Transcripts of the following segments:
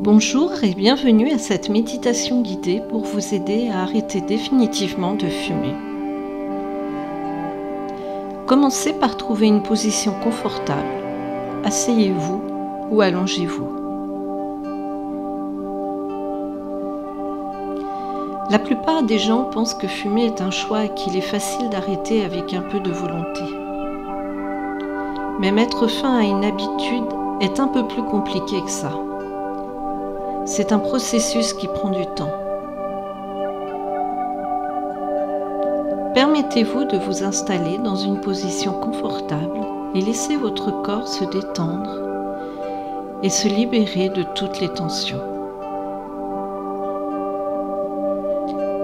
Bonjour et bienvenue à cette méditation guidée pour vous aider à arrêter définitivement de fumer. Commencez par trouver une position confortable. Asseyez-vous ou allongez-vous. La plupart des gens pensent que fumer est un choix et qu'il est facile d'arrêter avec un peu de volonté. Mais mettre fin à une habitude est un peu plus compliqué que ça. C'est un processus qui prend du temps. Permettez-vous de vous installer dans une position confortable et laissez votre corps se détendre et se libérer de toutes les tensions.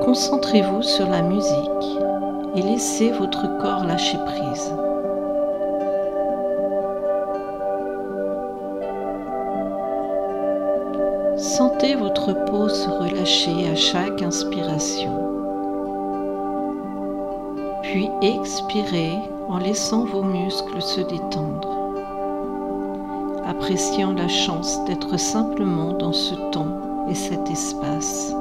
Concentrez-vous sur la musique et laissez votre corps lâcher prise. Sentez votre peau se relâcher à chaque inspiration. Puis expirez en laissant vos muscles se détendre, appréciant la chance d'être simplement dans ce temps et cet espace.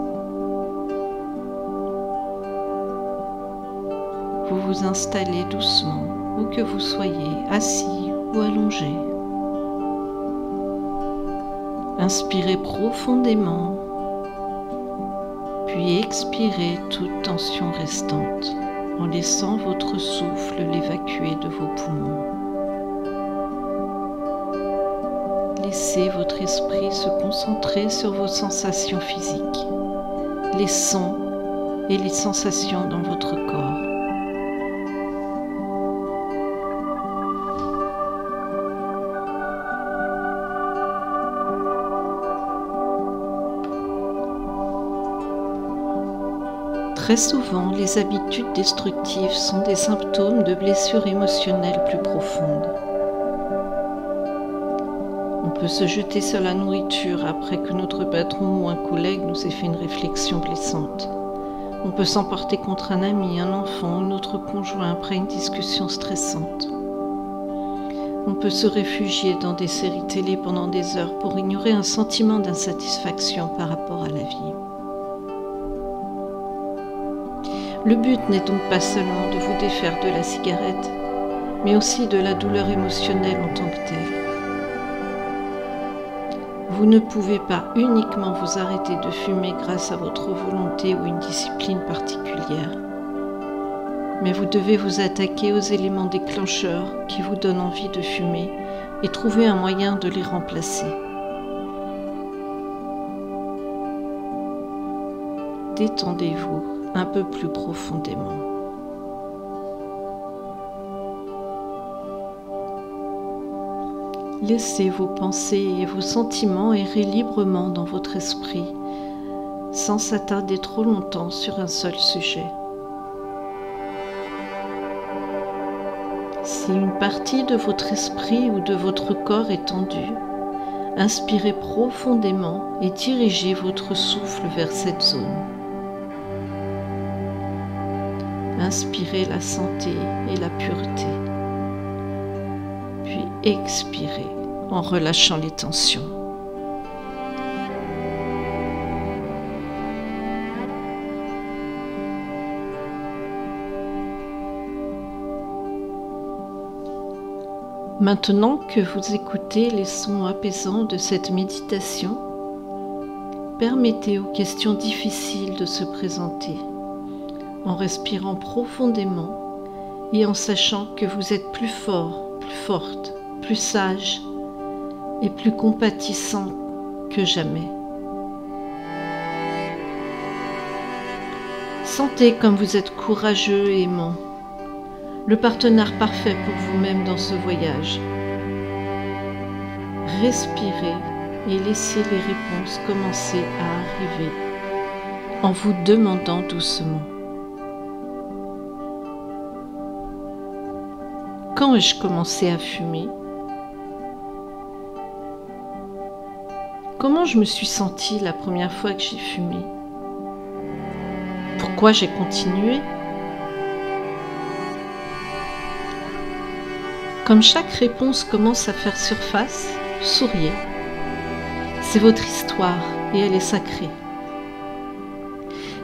Vous vous installez doucement, où que vous soyez, assis ou allongé. Inspirez profondément, puis expirez toute tension restante en laissant votre souffle l'évacuer de vos poumons. Laissez votre esprit se concentrer sur vos sensations physiques, les sons et les sensations dans votre corps. Très souvent, les habitudes destructives sont des symptômes de blessures émotionnelles plus profondes. On peut se jeter sur la nourriture après que notre patron ou un collègue nous ait fait une réflexion blessante. On peut s'emporter contre un ami, un enfant ou notre conjoint après une discussion stressante. On peut se réfugier dans des séries télé pendant des heures pour ignorer un sentiment d'insatisfaction par rapport à la vie. Le but n'est donc pas seulement de vous défaire de la cigarette, mais aussi de la douleur émotionnelle en tant que telle. Vous ne pouvez pas uniquement vous arrêter de fumer grâce à votre volonté ou une discipline particulière, mais vous devez vous attaquer aux éléments déclencheurs qui vous donnent envie de fumer et trouver un moyen de les remplacer. Détendez-vous un peu plus profondément. Laissez vos pensées et vos sentiments errer librement dans votre esprit, sans s'attarder trop longtemps sur un seul sujet. Si une partie de votre esprit ou de votre corps est tendue, inspirez profondément et dirigez votre souffle vers cette zone. Inspirez la santé et la pureté, puis expirez en relâchant les tensions. Maintenant que vous écoutez les sons apaisants de cette méditation, permettez aux questions difficiles de se présenter, en respirant profondément et en sachant que vous êtes plus fort, plus forte, plus sage et plus compatissant que jamais. Sentez comme vous êtes courageux et aimant, le partenaire parfait pour vous-même dans ce voyage. Respirez et laissez les réponses commencer à arriver en vous demandant doucement: quand ai-je commencé à fumer? Comment je me suis sentie la première fois que j'ai fumé? Pourquoi j'ai continué? Comme chaque réponse commence à faire surface, souriez. C'est votre histoire et elle est sacrée.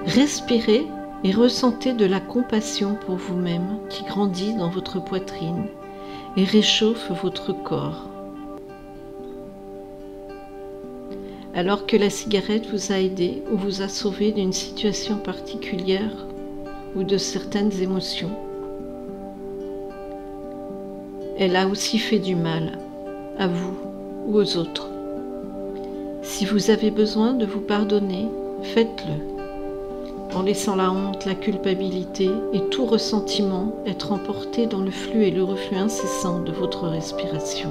Respirez et ressentez de la compassion pour vous-même qui grandit dans votre poitrine et réchauffe votre corps. Alors que la cigarette vous a aidé ou vous a sauvé d'une situation particulière ou de certaines émotions, elle a aussi fait du mal à vous ou aux autres. Si vous avez besoin de vous pardonner, faites-le, en laissant la honte, la culpabilité et tout ressentiment être emportés dans le flux et le reflux incessant de votre respiration.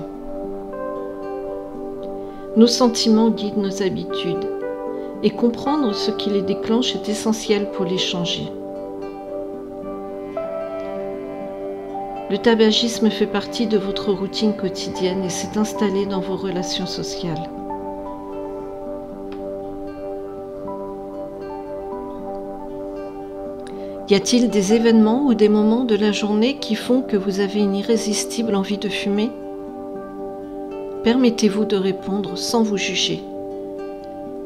Nos sentiments guident nos habitudes et comprendre ce qui les déclenche est essentiel pour les changer. Le tabagisme fait partie de votre routine quotidienne et s'est installé dans vos relations sociales. Y a-t-il des événements ou des moments de la journée qui font que vous avez une irrésistible envie de fumer ? Permettez-vous de répondre sans vous juger,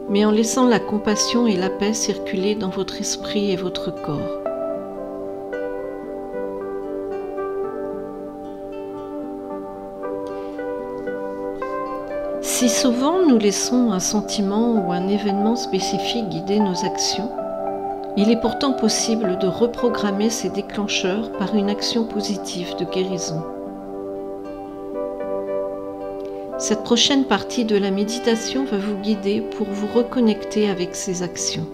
mais en laissant la compassion et la paix circuler dans votre esprit et votre corps. Si souvent nous laissons un sentiment ou un événement spécifique guider nos actions, il est pourtant possible de reprogrammer ces déclencheurs par une action positive de guérison. Cette prochaine partie de la méditation va vous guider pour vous reconnecter avec ces actions.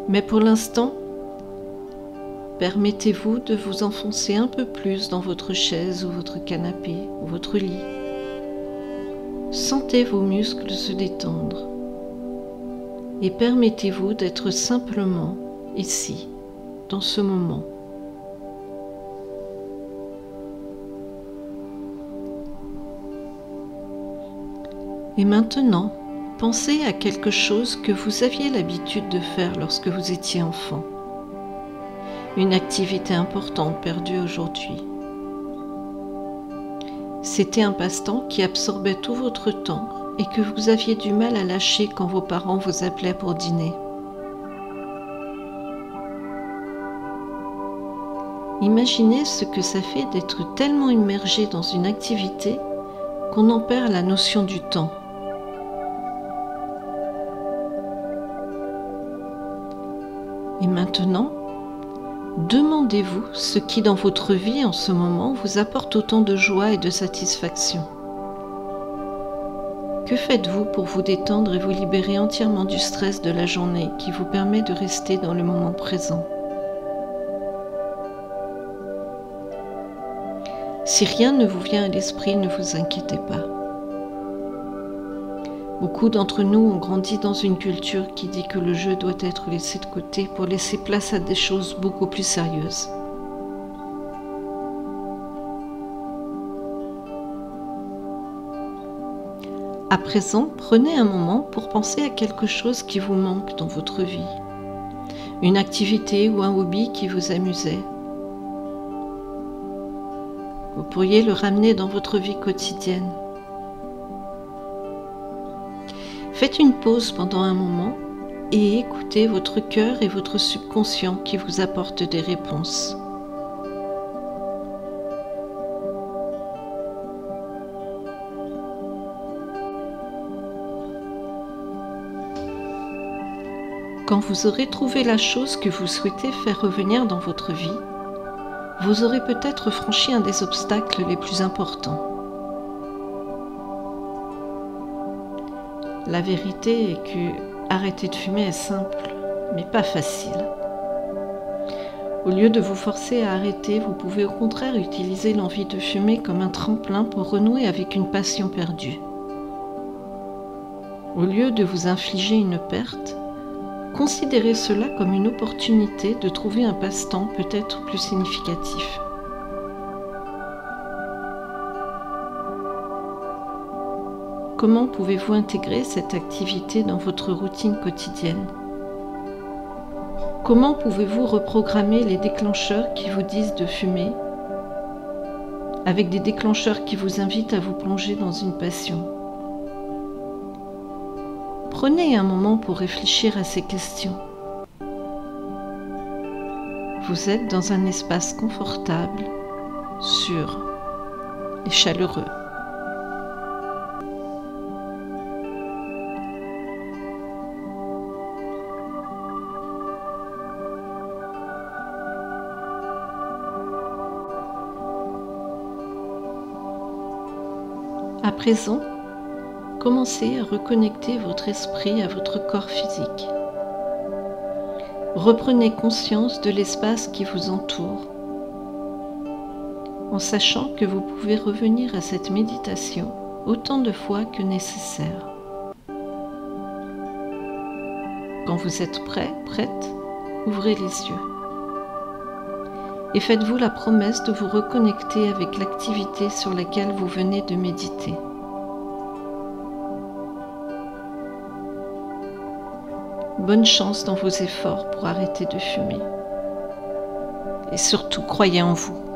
Mais pour l'instant, permettez-vous de vous enfoncer un peu plus dans votre chaise ou votre canapé ou votre lit. Sentez vos muscles se détendre et permettez-vous d'être simplement ici, dans ce moment. Et maintenant, pensez à quelque chose que vous aviez l'habitude de faire lorsque vous étiez enfant. Une activité importante perdue aujourd'hui. C'était un passe-temps qui absorbait tout votre temps et que vous aviez du mal à lâcher quand vos parents vous appelaient pour dîner. Imaginez ce que ça fait d'être tellement immergé dans une activité qu'on en perd la notion du temps. Et maintenant, demandez-vous ce qui dans votre vie en ce moment vous apporte autant de joie et de satisfaction. Que faites-vous pour vous détendre et vous libérer entièrement du stress de la journée qui vous permet de rester dans le moment présent? Si rien ne vous vient à l'esprit, ne vous inquiétez pas. Beaucoup d'entre nous ont grandi dans une culture qui dit que le jeu doit être laissé de côté pour laisser place à des choses beaucoup plus sérieuses. À présent, prenez un moment pour penser à quelque chose qui vous manque dans votre vie. Une activité ou un hobby qui vous amusait. Vous pourriez le ramener dans votre vie quotidienne. Faites une pause pendant un moment et écoutez votre cœur et votre subconscient qui vous apportent des réponses. Quand vous aurez trouvé la chose que vous souhaitez faire revenir dans votre vie, vous aurez peut-être franchi un des obstacles les plus importants. La vérité est que arrêter de fumer est simple, mais pas facile. Au lieu de vous forcer à arrêter, vous pouvez au contraire utiliser l'envie de fumer comme un tremplin pour renouer avec une passion perdue. Au lieu de vous infliger une perte, considérez cela comme une opportunité de trouver un passe-temps peut-être plus significatif. Comment pouvez-vous intégrer cette activité dans votre routine quotidienne? Comment pouvez-vous reprogrammer les déclencheurs qui vous disent de fumer avec des déclencheurs qui vous invitent à vous plonger dans une passion. Prenez un moment pour réfléchir à ces questions. Vous êtes dans un espace confortable, sûr et chaleureux. À présent, commencez à reconnecter votre esprit à votre corps physique. Reprenez conscience de l'espace qui vous entoure, en sachant que vous pouvez revenir à cette méditation autant de fois que nécessaire. Quand vous êtes prêt, prête, ouvrez les yeux. Et faites-vous la promesse de vous reconnecter avec l'activité sur laquelle vous venez de méditer. Bonne chance dans vos efforts pour arrêter de fumer. Et surtout, croyez en vous.